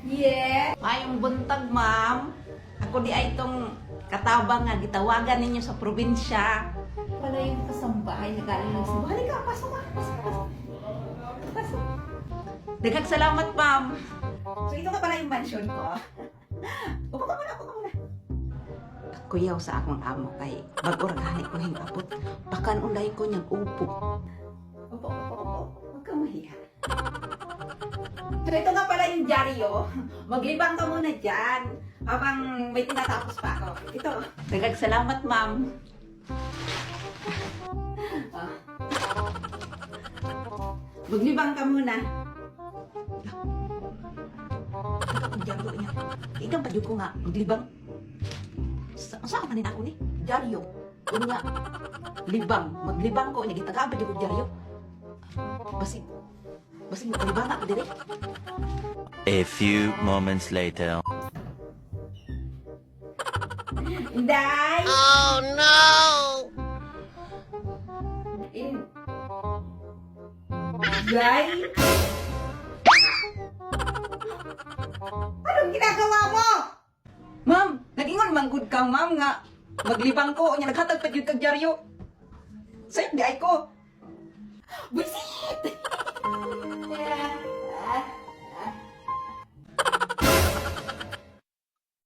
Yes. Mayong buntag, ma'am. Ako di ay itong katabang nga gitawagan ninyo sa probinsya. Wala yung kasambahay na galing ng Cebu. Halika, pasok ka. Pasok. Daghang salamat, ma'am. So, ito ka pala yung mansion ko. Upo ka muna. Kuyaw sa akong amo kay mag-organic ko hingapot. Pakan unday ko niyang upo. Upo. Huwag kang mahiya. So, ito nga pala yung dyaryo. Maglibang ka muna dyan habang may tinatapos pa ako. Ito. Daghang salamat, ma'am. Maglibang ka muna. Ang dyaryo niya. Ikaw pa ko nga. Maglibang. Saan ka manin ako ni? Dyaryo. Unya. Libang. Maglibang ko. Nagitagaan pa yung dyaryo. Basig maglibang ako dire. A few moments later. Inday! Oh no! Inday? Anong ginagawa mo? Ma'am, nag-ingon manggod ka, ma'am, nga maglibang ko, nya naghatag pa yun kag dyaryo. Sa'yo, di ay ko. Buisit!